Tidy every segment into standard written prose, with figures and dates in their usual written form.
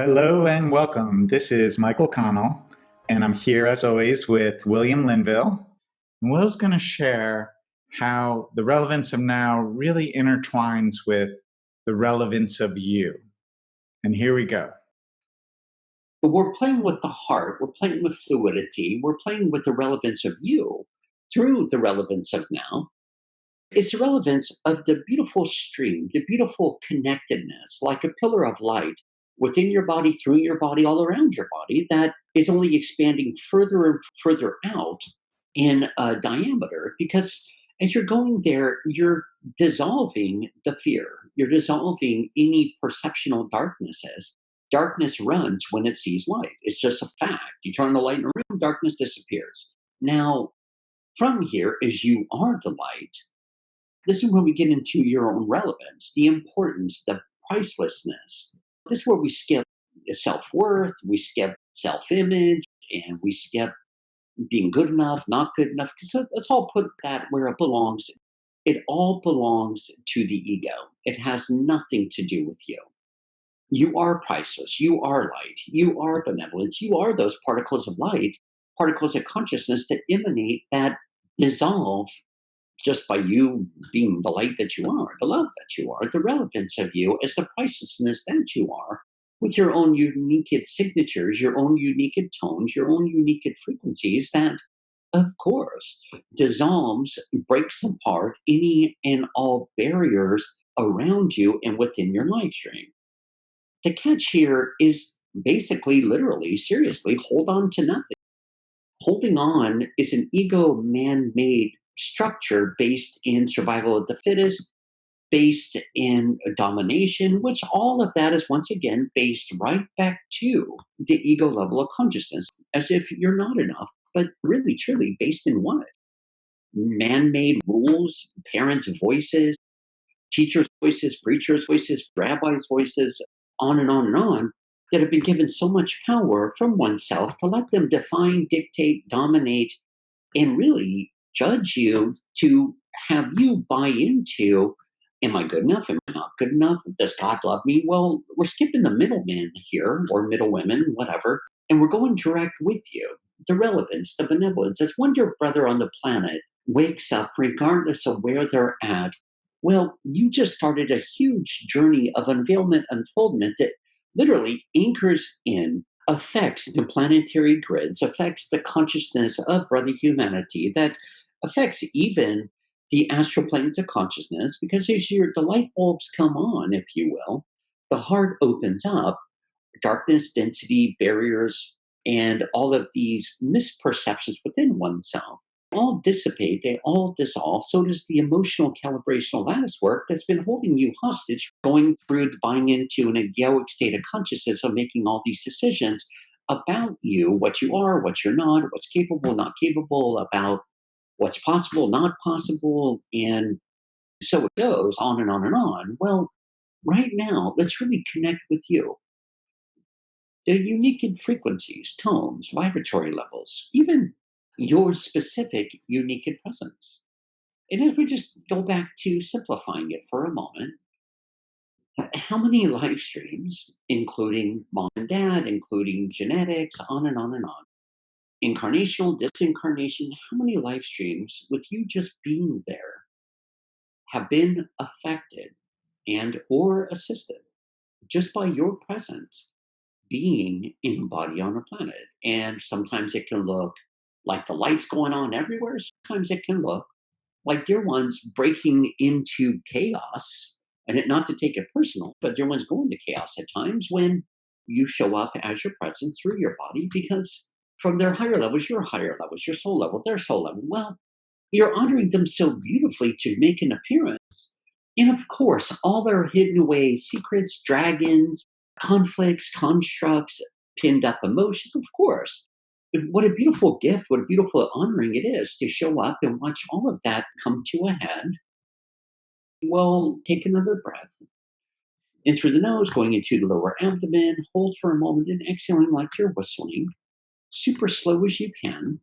Hello and welcome. This is Michael Connell, and I'm here as always with William Linville. And Will's going to share how the relevance of now really intertwines with the relevance of you. And here we go. But we're playing with the heart, we're playing with fluidity, we're playing with the relevance of you through the relevance of now. It's the relevance of the beautiful stream, the beautiful connectedness, like a pillar of light within your body, through your body, all around your body, that is only expanding further and further out in diameter. Because as you're going there, you're dissolving the fear, you're dissolving any perceptional darknesses. Darkness runs when it sees light. It's just a fact. You turn the light in a room, darkness disappears. Now, from here, as you are the light, this is when we get into your own relevance, the importance, the pricelessness. This is where we skip self worth, we skip self image, and we skip being good enough, not good enough, because let's all put that where it belongs. It all belongs to the ego. It has nothing to do with you. You are priceless. You are light. You are benevolence. You are those particles of light, particles of consciousness that emanate, that dissolve just by you being the light that you are, the love that you are, the relevance of you as the pricelessness that you are, with your own unique signatures, your own unique tones, your own unique frequencies that, of course, dissolves, breaks apart any and all barriers around you and within your life stream. The catch here is basically, literally, seriously, hold on to nothing. Holding on is an ego man made structure based in survival of the fittest, based in domination, which all of that is once again based right back to the ego level of consciousness, as if you're not enough, but really, truly based in what? Man made rules, parents' voices, teachers' voices, preachers' voices, rabbis' voices, on and on and on, that have been given so much power from oneself to let them define, dictate, dominate, and really judge you, to have you buy into, am I good enough? Am I not good enough? Does God love me? Well, we're skipping the middleman here, or middle women, whatever, and we're going direct with you. The relevance, the benevolence. As one dear brother on the planet wakes up, regardless of where they're at, well, you just started a huge journey of unveilment, unfoldment that literally anchors in, affects the planetary grids, affects the consciousness of brother humanity, that affects even the astral planes of consciousness, because as the light bulbs come on, if you will, the heart opens up, darkness, density, barriers, and all of these misperceptions within oneself all dissipate, they all dissolve. So does the emotional calibrational lattice work that's been holding you hostage, going through the buying into an egoic state of consciousness of making all these decisions about you, what you are, what you're not, what's capable, not capable, about what's possible, not possible. And so it goes on and on and on. Well, right now, let's really connect with you. The unique in frequencies, tones, vibratory levels, even your specific unique in presence. And if we just go back to simplifying it for a moment, how many live streams, including mom and dad, including genetics, on and on and on, incarnational, disincarnation, how many live streams with you just being there have been affected and or assisted just by your presence being in a body on a planet? And sometimes it can look like the lights going on everywhere. Sometimes it can look like dear ones breaking into chaos. And not to take it personal, but dear ones go into chaos at times when you show up as your presence through your body, because from their higher levels, your higher levels, your soul level, their soul level, well, you're honoring them so beautifully to make an appearance. And of course, all their hidden away secrets, dragons, conflicts, constructs, pinned up emotions, of course. What a beautiful gift, what a beautiful honoring it is to show up and watch all of that come to a head. Well, take another breath in through the nose, going into the lower abdomen, hold for a moment and exhaling like you're whistling, super slow as you can,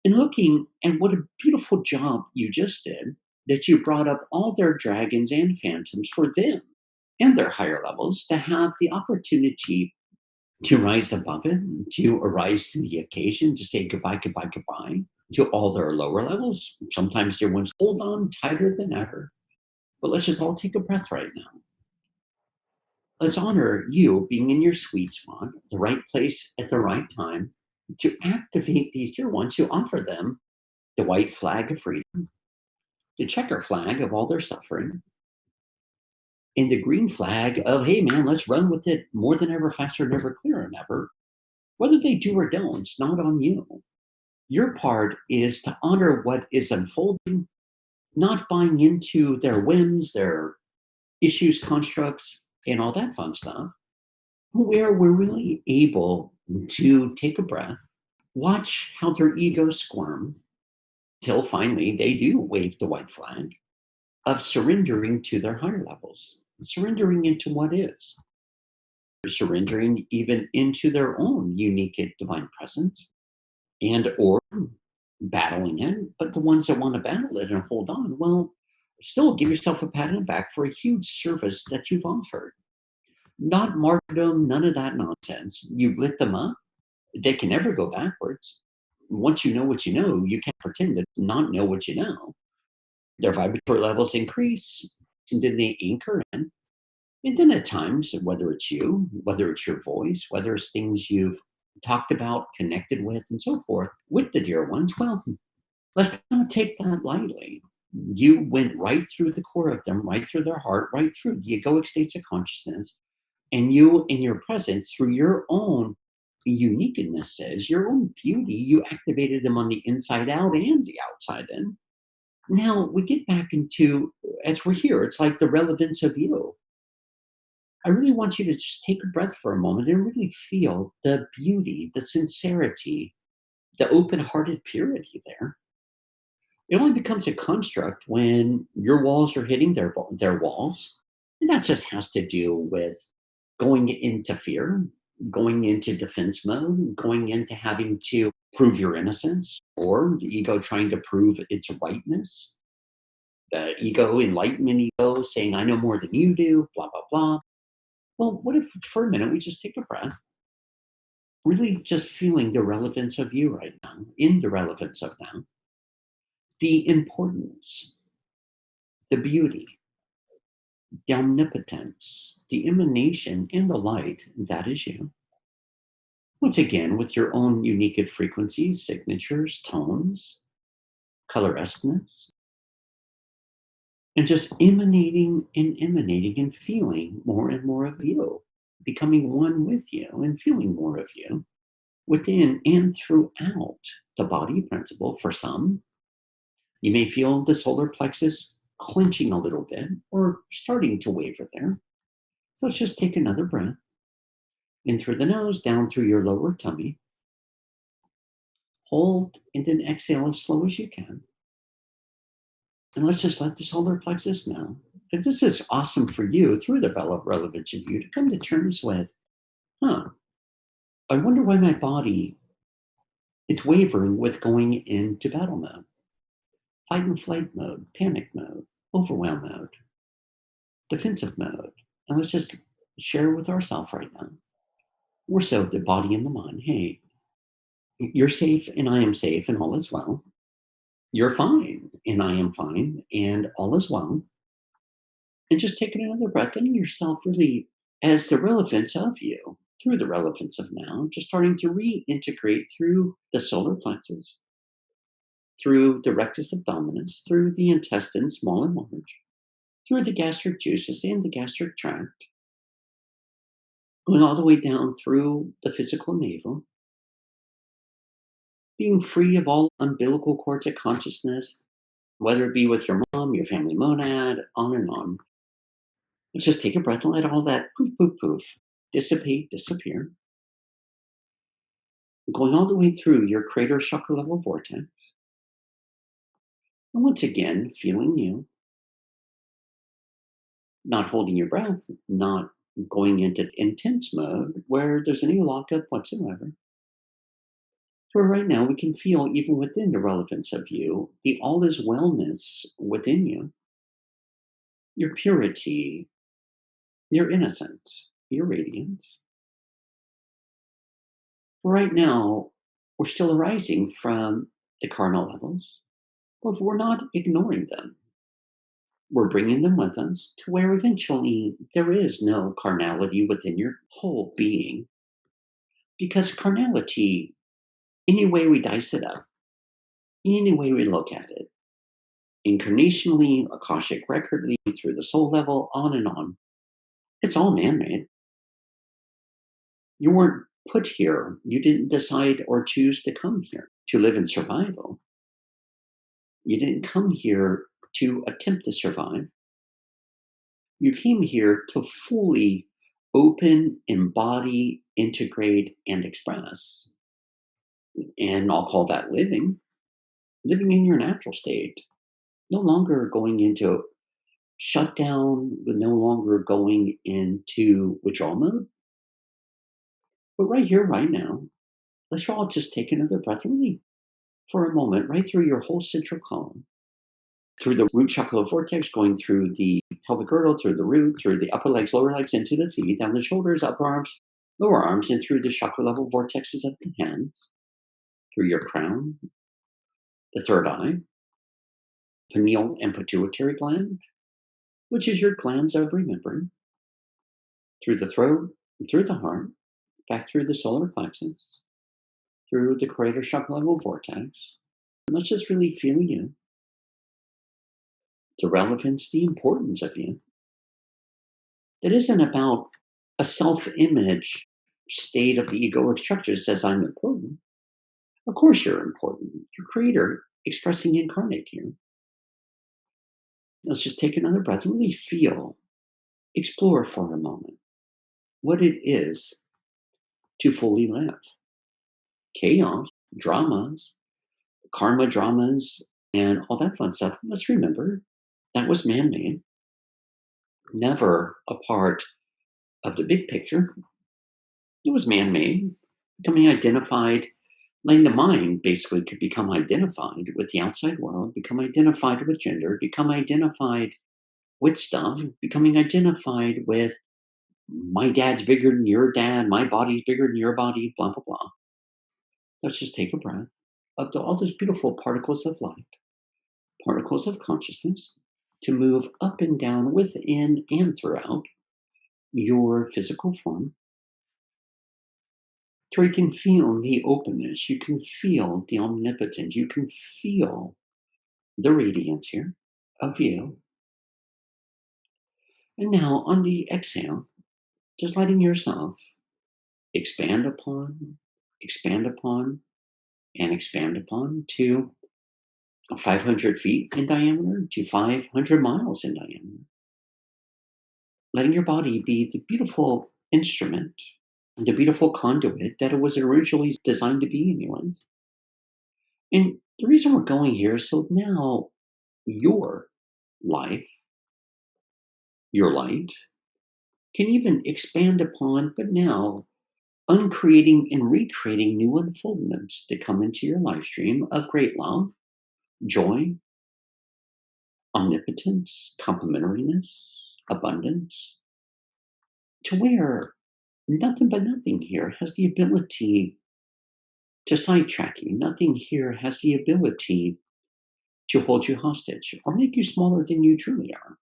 and looking at what a beautiful job you just did, that you brought up all their dragons and phantoms for them and their higher levels to have the opportunity to rise above it, to arise to the occasion, to say goodbye, goodbye, goodbye to all their lower levels. Sometimes dear ones hold on tighter than ever. But let's just all take a breath right now. Let's honor you being in your sweet spot, the right place at the right time, to activate these dear ones, to offer them the white flag of freedom, the checker flag of all their suffering, and the green flag of, hey man, let's run with it more than ever, faster than ever, clearer than ever. Whether they do or don't, it's not on you. Your part is to honor what is unfolding, not buying into their whims, their issues, constructs, and all that fun stuff, where we're really able to take a breath, watch how their egos squirm till finally they do wave the white flag of surrendering to their higher levels, surrendering into what is, surrendering even into their own unique divine presence and or battling it. But the ones that want to battle it and hold on, well, still give yourself a pat on the back for a huge service that you've offered. Not martyrdom, none of that nonsense. You've lit them up. They can never go backwards. Once you know what you know, you can't pretend to not know what you know. Their vibratory levels increase, and then they anchor in. And then at times, whether it's you, whether it's your voice, whether it's things you've talked about, connected with, and so forth with the dear ones, well, let's not take that lightly. You went right through the core of them, right through their heart, right through the egoic states of consciousness. And you, in your presence, through your own uniquenesses, your own beauty, you activated them on the inside out and the outside in. Now we get back into, as we're here, it's like the relevance of you. I really want you to just take a breath for a moment and really feel the beauty, the sincerity, the open hearted purity there. It only becomes a construct when your walls are hitting their walls. And that just has to do with going into fear, going into defense mode, going into having to prove your innocence, or the ego trying to prove its rightness. The ego, enlightenment ego, saying, I know more than you do, blah, blah, blah. Well, what if for a minute we just take a breath, really just feeling the relevance of you right now, in the relevance of now, the importance, the beauty, the omnipotence, the emanation, and the light that is you. Once again, with your own unique frequencies, signatures, tones, colorescence, and just emanating and feeling more and more of you, becoming one with you and feeling more of you within and throughout the body principle. For some, you may feel the solar plexus clenching a little bit or starting to waver there. So let's just take another breath in through the nose, down through your lower tummy. Hold and then exhale as slow as you can. And let's just let the solar plexus know that this is awesome for you through the relevance of you to come to terms with, huh, I wonder why my body is wavering with going into battle mode, fight and flight mode, panic mode, overwhelm mode, defensive mode. And let's just share with ourselves right now. We're so the body and the mind. Hey, you're safe and I am safe and all is well. You're fine and I am fine and all is well. And just taking another breath, letting yourself really, as the relevance of you, through the relevance of now, just starting to reintegrate through the solar plexus, through the rectus abdominis, through the intestines, small and large, through the gastric juices and the gastric tract, going all the way down through the physical navel, being free of all umbilical cords of consciousness, whether it be with your mom, your family monad, on and on. Let's just take a breath and let all that poof, poof, poof dissipate, disappear. Going all the way through your crater chakra level vortex. And once again, feeling you, not holding your breath, not going into intense mode where there's any lockup whatsoever. So right now, we can feel even within the relevance of you, the all is wellness within you, your purity, You're innocent. You're radiant. Right now, we're still arising from the carnal levels, but we're not ignoring them. We're bringing them with us to where eventually there is no carnality within your whole being. Because carnality, any way we dice it up, any way we look at it, incarnationally, Akashic recordly, through the soul level, on and on, it's all man made. You weren't put here. You didn't decide or choose to come here to live in survival. You didn't come here to attempt to survive. You came here to fully open, embody, integrate, and express. And I'll call that living in your natural state, no longer going into shutdown, but no longer going into withdrawal mode. But right here, right now, let's all just take another breath, really, for a moment, right through your whole central column, through the root chakra vortex, going through the pelvic girdle, through the root, through the upper legs, lower legs, into the feet, down the shoulders, upper arms, lower arms, and through the chakra level vortexes of the hands, through your crown, the third eye, pineal and pituitary gland, which is your glands of remembering, through the throat, through the heart, back through the solar plexus, through the greater chakra level vortex. Let's just really feel you, the relevance, the importance of you. That isn't about a self image state of the egoic structure that says I'm important. Of course, you're important. Your creator expressing incarnate here. Let's just take another breath and really feel, explore for a moment what it is to fully live. Chaos, dramas, karma dramas, and all that fun stuff. Let's remember that was man made, never a part of the big picture. It was man made, becoming identified, letting the mind basically could become identified with the outside world, become identified with gender, become identified with stuff, becoming identified with my dad's bigger than your dad, my body's bigger than your body, blah, blah, blah. Let's just take a breath up to all those beautiful particles of light, particles of consciousness, to move up and down within and throughout your physical form, to where you can feel the openness, you can feel the omnipotence, you can feel the radiance here of you. And now on the exhale, just letting yourself expand upon, expand upon, and expand upon to 500 feet in diameter to 500 miles in diameter. Letting your body be the beautiful instrument, the beautiful conduit that it was originally designed to be, anyways. And the reason we're going here is so now your life, your light, can even expand upon, but now uncreating and recreating new unfoldments to come into your life stream of great love, joy, omnipotence, complementariness, abundance, to where nothing but nothing here has the ability to sidetrack you. Nothing here has the ability to hold you hostage or make you smaller than you truly are.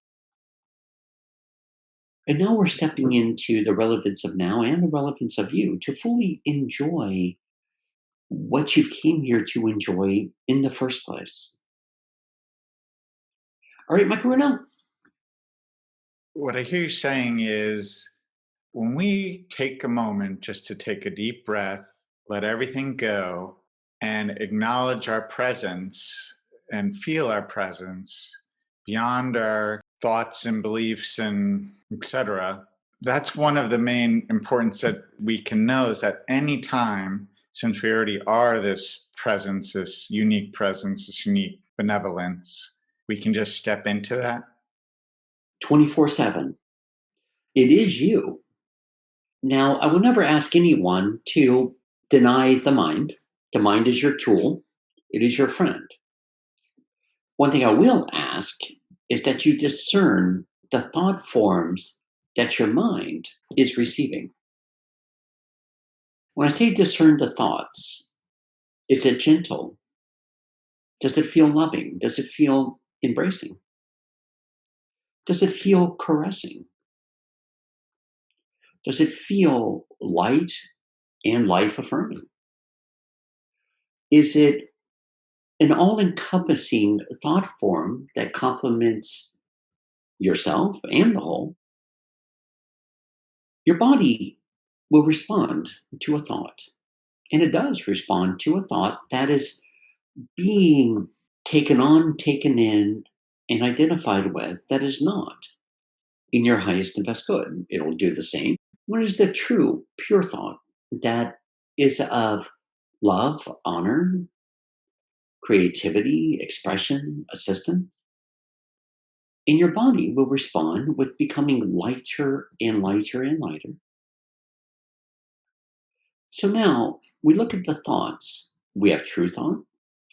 And now we're stepping into the relevance of now and the relevance of you to fully enjoy what you came here to enjoy in the first place. All right, Macarena. What I hear you saying is when we take a moment just to take a deep breath, let everything go, and acknowledge our presence and feel our presence beyond our thoughts and beliefs and etc. That's one of the main importance that we can know is that any time, since we already are this presence, this unique presence, this unique benevolence, we can just step into that. 24/7. It is you. Now, I will never ask anyone to deny the mind. The mind is your tool, it is your friend. One thing I will ask is that you discern the thought forms that your mind is receiving. When I say discern the thoughts, is it gentle? Does it feel loving? Does it feel embracing? Does it feel caressing? Does it feel light and life affirming? Is it an all encompassing thought form that complements yourself and the whole? Your body will respond to a thought, and it does respond to a thought that is being taken on, taken in, and identified with that is not in your highest and best good. It'll do the same. What is the true, pure thought that is of love, honor, creativity, expression, assistance? And your body will respond with becoming lighter and lighter and lighter. So now we look at the thoughts. We have true thought,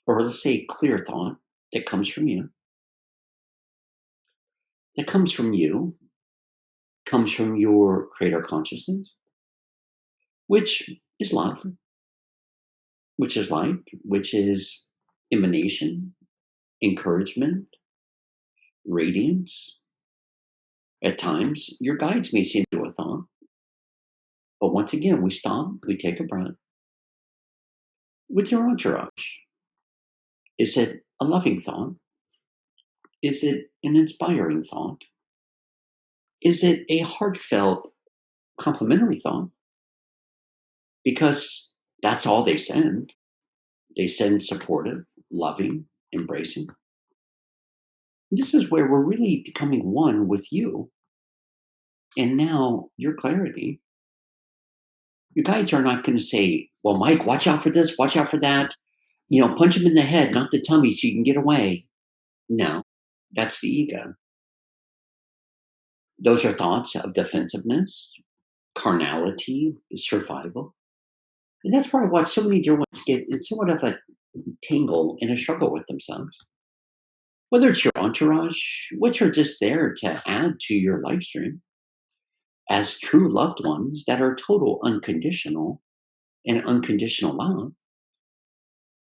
or let's say clear thought that comes from you, that comes from your creator consciousness, which is love, which is light, which is emanation, encouragement, radiance. At times, your guides may seem to a thought, but once again, we stop, we take a breath. With your entourage, is it a loving thought? Is it an inspiring thought? Is it a heartfelt, complimentary thought? Because that's all they send. They send supportive, loving, embracing. This is where we're really becoming one with you. And now your clarity. Your guides are not going to say, well, Mike, watch out for this, watch out for that. Punch him in the head, not the tummy, so you can get away. No, that's the ego. Those are thoughts of defensiveness, carnality, survival. And that's probably why so many dear ones get in somewhat of a tangle and a struggle with themselves. Whether it's your entourage, which are just there to add to your life stream as true loved ones that are total unconditional and unconditional love,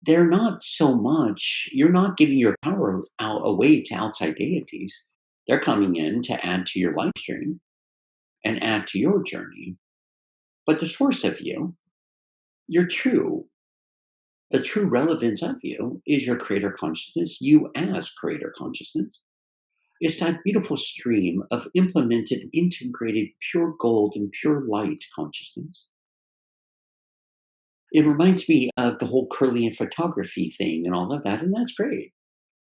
they're not so much, you're not giving your power out away to outside deities. They're coming in to add to your life stream and add to your journey. But the source of you, your true, the true relevance of you is your creator consciousness, you as creator consciousness. It's that beautiful stream of implemented, integrated, pure gold and pure light consciousness. It reminds me of the whole Kirlian photography thing and all of that, and that's great.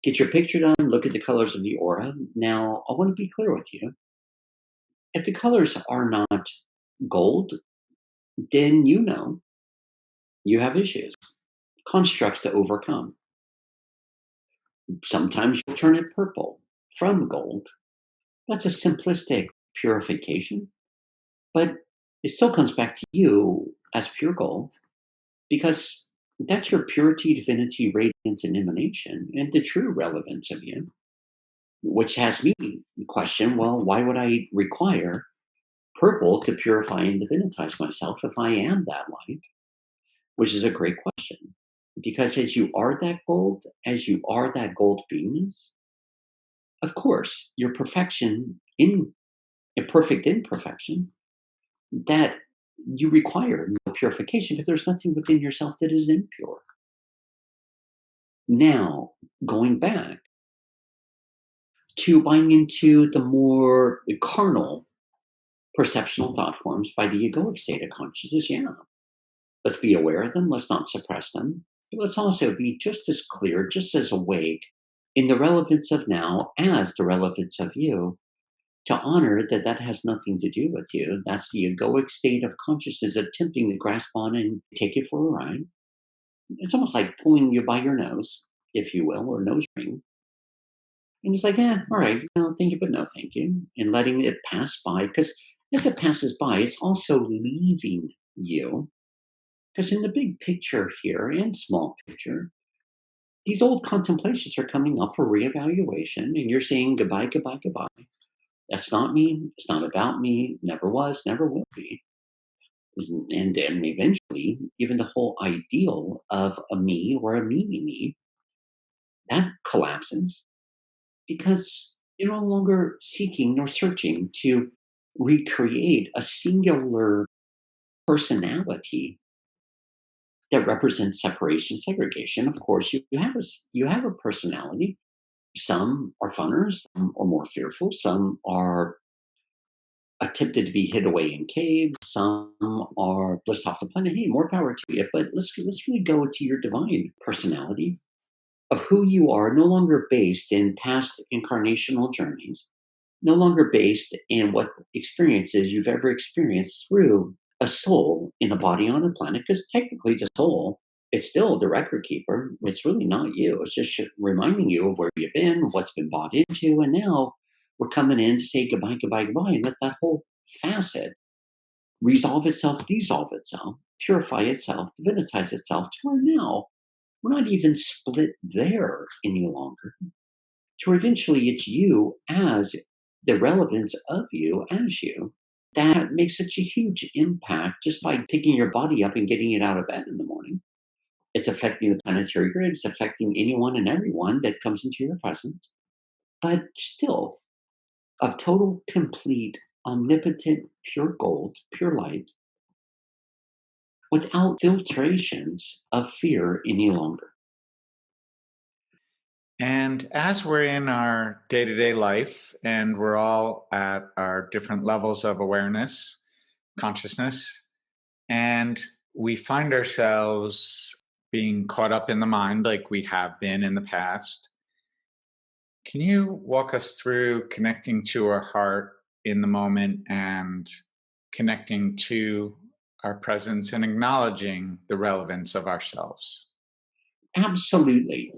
Get your picture done, look at the colors of the aura. Now, I want to be clear with you. If the colors are not gold, then you have issues, constructs to overcome. Sometimes you'll turn it purple from gold. That's a simplistic purification, but it still comes back to you as pure gold because that's your purity, divinity, radiance, and emanation, and the true relevance of you, which has me question, well, why would I require purple to purify and divinitize myself if I am that light? Which is a great question. Because as you are that gold, as you are that gold beingness, of course, your perfection in a perfect imperfection, that you require no purification because there's nothing within yourself that is impure. Now, going back to buying into the more carnal perceptional thought forms by the egoic state of consciousness, yeah. Let's be aware of them. Let's not suppress them. But let's also be just as clear, just as awake in the relevance of now as the relevance of you to honor that that has nothing to do with you. That's the egoic state of consciousness attempting to grasp on and take you for a ride. It's almost like pulling you by your nose, if you will, or nose ring. And it's like, all right, no, thank you, but no, thank you. And letting it pass by, because as it passes by, it's also leaving you. Because in the big picture here and small picture, these old contemplations are coming up for reevaluation, and you're saying goodbye, goodbye, goodbye. That's not me. It's not about me. Never was, never will be. And then eventually, even the whole ideal of a me or a me, that collapses because you're no longer seeking nor searching to recreate a singular personality that represents separation, segregation. Of course, you have a personality. Some are funner, some are more fearful, some are attempted to be hid away in caves, some are blissed off the planet. Hey, more power to you. But let's really go to your divine personality of who you are, no longer based in past incarnational journeys, no longer based in what experiences you've ever experienced through a soul in a body on a planet, because technically the soul, it's still the record keeper. It's really not you. It's just reminding you of where you've been, what's been bought into, and now we're coming in to say goodbye, goodbye, goodbye, and let that whole facet resolve itself, dissolve itself, purify itself, divinitize itself to where now we're not even split there any longer. To where eventually it's you as the relevance of you as you. That makes such a huge impact just by picking your body up and getting it out of bed in the morning. It's affecting the planetary grid, it's affecting anyone and everyone that comes into your presence. But still, of total, complete, omnipotent, pure gold, pure light, without filtrations of fear any longer. And as we're in our day to day life and we're all at our different levels of awareness, consciousness, and we find ourselves being caught up in the mind like we have been in the past, can you walk us through connecting to our heart in the moment and connecting to our presence and acknowledging the relevance of ourselves? Absolutely.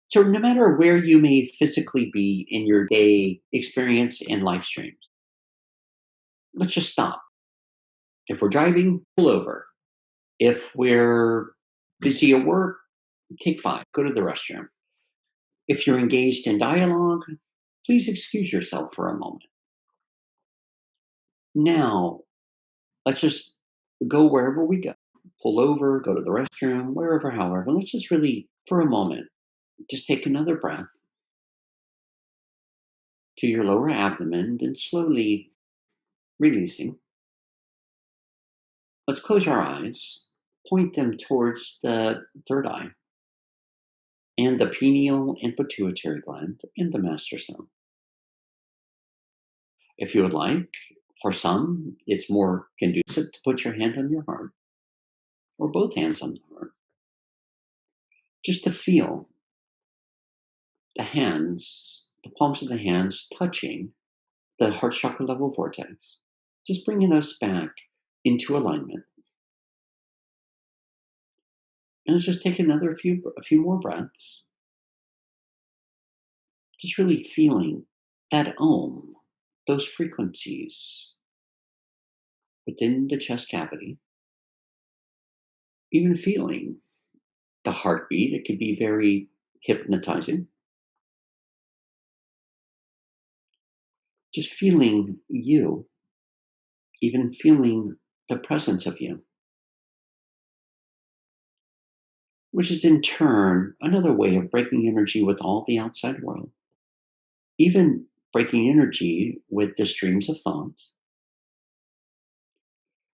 So, no matter where you may physically be in your day experience and live streams, let's just stop. If we're driving, pull over. If we're busy at work, take 5, go to the restroom. If you're engaged in dialogue, please excuse yourself for a moment. Now, let's just go wherever we go. Pull over, go to the restroom, wherever, however. Let's just really, for a moment, just take another breath to your lower abdomen, then slowly releasing. Let's close our eyes, point them towards the third eye and the pineal and pituitary gland and the master cell. If you would like, for some, it's more conducive to put your hand on your heart or both hands on the heart, just to feel the hands, the palms of the hands touching the heart chakra level vortex, just bringing us back into alignment. And let's just take a few more breaths, just really feeling that Om, those frequencies within the chest cavity, even feeling the heartbeat. It can be very hypnotizing. Just feeling you, even feeling the presence of you, which is in turn another way of breaking energy with all the outside world, even breaking energy with the streams of thoughts.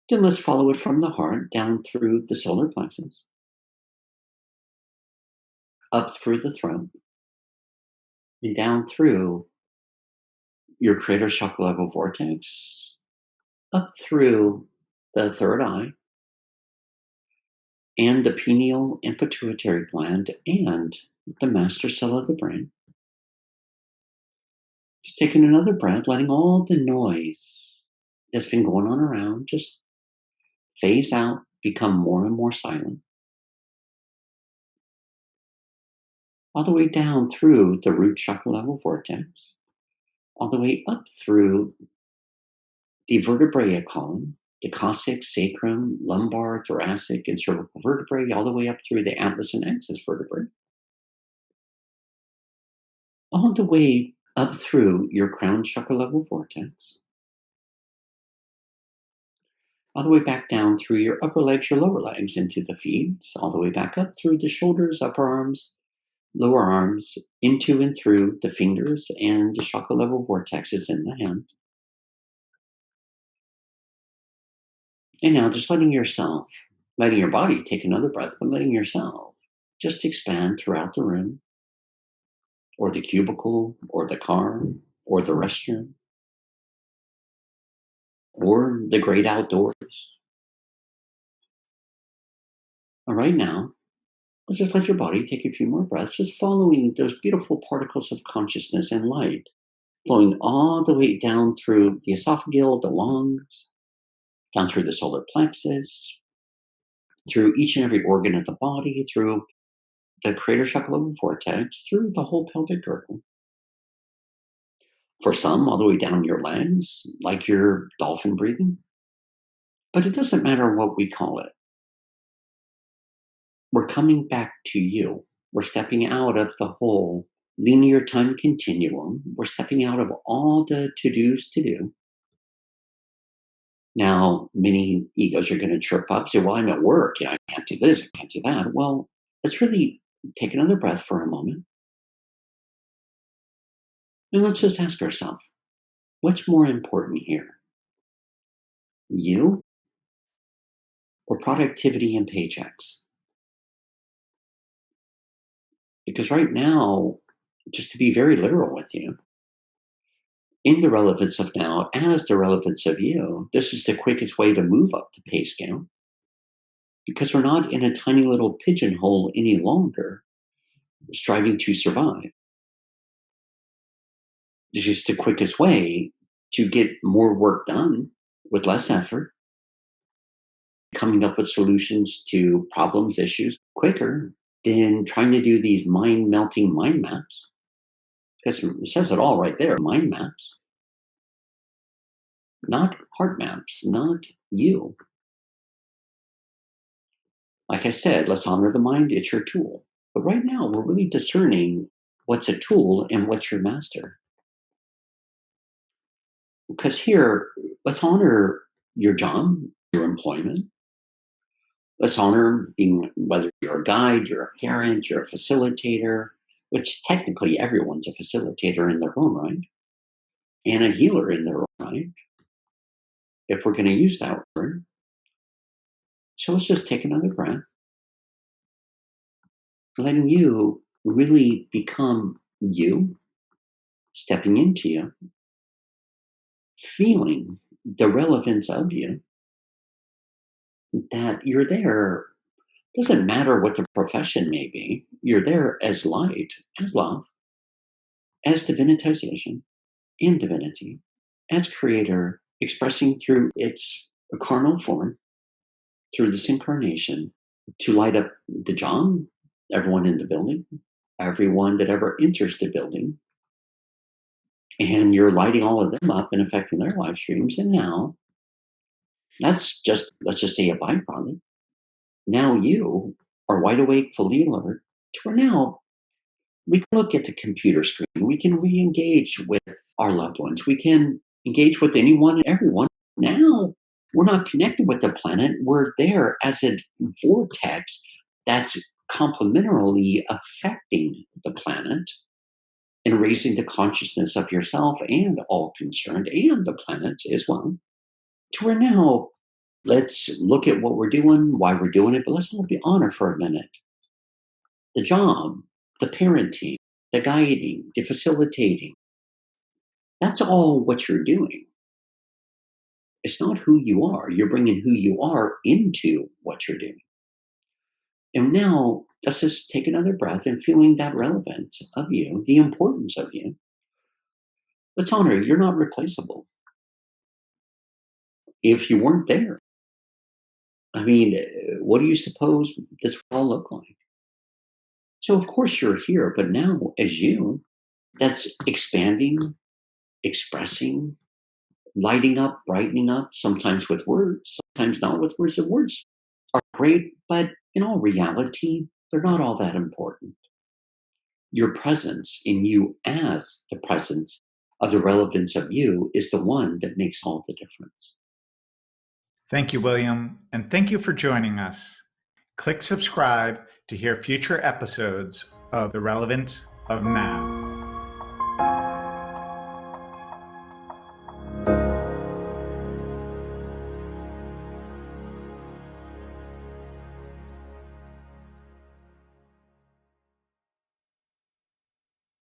Then let's follow it from the heart down through the solar plexus, up through the throat, and down through your creator chakra level vortex, up through the third eye, and the pineal and pituitary gland, and the master cell of the brain. Just taking another breath, letting all the noise that's been going on around just phase out, become more and more silent, all the way down through the root chakra level vortex, all the way up through the vertebrae column, the coccyx, sacrum, lumbar, thoracic, and cervical vertebrae, all the way up through the atlas and axis vertebrae, all the way up through your crown chakra level vortex, all the way back down through your upper legs, your lower legs, into the feet, all the way back up through the shoulders, upper arms, lower arms, into and through the fingers and the chakra level vortexes in the hand. And now just letting your body take another breath, but letting yourself just expand throughout the room, or the cubicle, or the car, or the restroom, or the great outdoors. All right, now, let's just let your body take a few more breaths, just following those beautiful particles of consciousness and light, flowing all the way down through the esophageal, the lungs, down through the solar plexus, through each and every organ of the body, through the crater chakra level vortex, through the whole pelvic girdle. For some, all the way down your legs, like your dolphin breathing. But it doesn't matter what we call it. We're coming back to you. We're stepping out of the whole linear time continuum. We're stepping out of all the to dos to do. Now, many egos are going to chirp up, say, well, I'm at work. I can't do this, I can't do that. Well, let's really take another breath for a moment. And let's just ask ourselves, what's more important here? You or productivity and paychecks? Because right now, just to be very literal with you, in the relevance of now, as the relevance of you, this is the quickest way to move up the pay scale because we're not in a tiny little pigeonhole any longer, striving to survive. It's just the quickest way to get more work done with less effort, coming up with solutions to problems, issues quicker than trying to do these mind melting mind maps. Because it says it all right there, mind maps, not heart maps, not you. Like I said, let's honor the mind, it's your tool. But right now, we're really discerning what's a tool and what's your master. Because here, let's honor your job, your employment. Let's honor being, whether you're a guide, you're a parent, you're a facilitator, which technically everyone's a facilitator in their own right, and a healer in their own right, if we're going to use that word. So let's just take another breath, letting you really become you, stepping into you, feeling the relevance of you, that you're there. Doesn't matter what the profession may be, you're there as light, as love, as divinitization and divinity, as creator, expressing through its carnal form, through this incarnation, to light up the job, everyone in the building, everyone that ever enters the building. And you're lighting all of them up and affecting their live streams. And now that's just, let's just say, a byproduct. Now you are wide awake, fully alert, to where now we can look at the computer screen. We can re engage with our loved ones. We can engage with anyone and everyone. Now we're not connected with the planet. We're there as a vortex that's complementarily affecting the planet and raising the consciousness of yourself and all concerned and the planet as well. To where now, let's look at what we're doing, why we're doing it, but let's all be honored for a minute. The job, the parenting, the guiding, the facilitating, that's all what you're doing. It's not who you are. You're bringing who you are into what you're doing. And now, let's just take another breath and feeling that relevance of you, the importance of you. Let's honor you're not replaceable. If you weren't there, I mean, what do you suppose this would all look like? So, of course, you're here, but now, as you, that's expanding, expressing, lighting up, brightening up, sometimes with words, sometimes not with words. The words are great, but in all reality, they're not all that important. your presence in you as the presence of the relevance of you is the one that makes all the difference. Thank you, William, and thank you for joining us. Click subscribe to hear future episodes of The Relevance of Now.